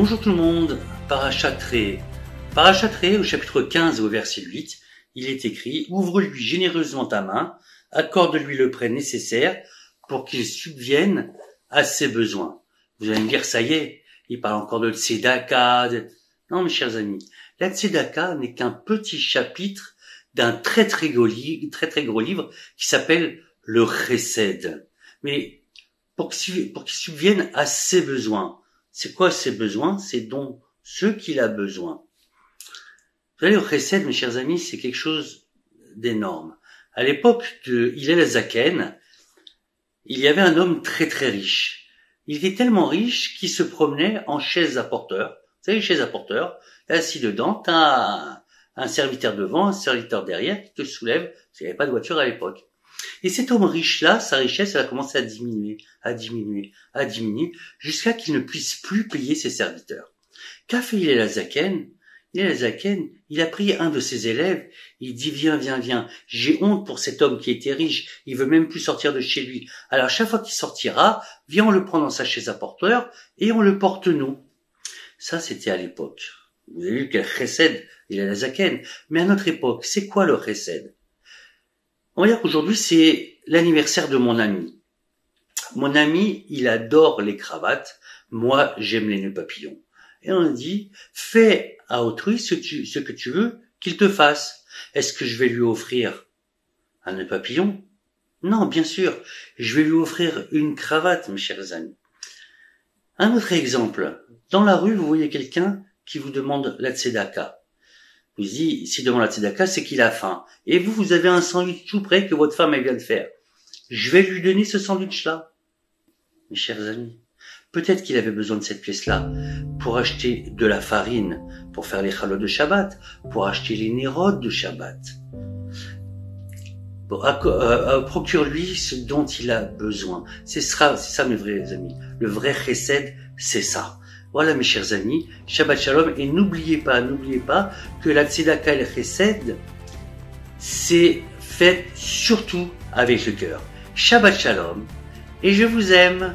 Bonjour tout le monde, Parachatré. Parachatré, au chapitre 15 au verset 8, il est écrit « Ouvre-lui généreusement ta main, accorde-lui le prêt nécessaire pour qu'il subvienne à ses besoins. » Vous allez me dire, ça y est, il parle encore de tzedaka. Non mes chers amis, la tzedaka n'est qu'un petit chapitre d'un très gros livre qui s'appelle le Chesed. Mais pour qu'il subvienne à ses besoins. C'est quoi ses besoins? C'est dont ce qu'il a besoin. Vous savez, le Chesed, mes chers amis, c'est quelque chose d'énorme. À l'époque de Hillel Hazaken, il y avait un homme très riche. Il était tellement riche qu'il se promenait en chaise à porteur. Vous savez, chaise à porteur, assis dedans, t'as un serviteur devant, un serviteur derrière qui te soulève, parce qu'il n'y avait pas de voiture à l'époque. Et cet homme riche-là, sa richesse, elle a commencé à diminuer, jusqu'à qu'il ne puisse plus payer ses serviteurs. Qu'a fait Hillel Hazaken? Hillel Hazaken, il a pris un de ses élèves, il dit viens, j'ai honte pour cet homme qui était riche, il veut même plus sortir de chez lui. Alors chaque fois qu'il sortira, viens on le prend dans sa chaise à porteur et on le porte nous. Ça c'était à l'époque. Vous avez vu quel chesed Hillel Hazaken. Mais à notre époque, c'est quoi le chesed? On va dire qu'aujourd'hui c'est l'anniversaire de mon ami. Mon ami, il adore les cravates, moi j'aime les nœuds papillons. Et on dit, fais à autrui ce que tu veux qu'il te fasse. Est-ce que je vais lui offrir un nœud papillon? Non, bien sûr, je vais lui offrir une cravate, mes chers amis. Un autre exemple. Dans la rue, vous voyez quelqu'un qui vous demande la tzedaka. Vous dites, s'il demande la tzedaka, c'est qu'il a faim. Et vous avez un sandwich tout prêt que votre femme elle vient de faire. Je vais lui donner ce sandwich-là. Mes chers amis, peut-être qu'il avait besoin de cette pièce-là pour acheter de la farine, pour faire les chalots de Shabbat, pour acheter les nérodes de Shabbat. Procure-lui ce dont il a besoin. C'est ça mes vrais amis. Le vrai chesed, c'est ça. Voilà mes chers amis, Shabbat Shalom, et n'oubliez pas que la tzedaka et le chesed, c'est fait surtout avec le cœur. Shabbat Shalom, et je vous aime.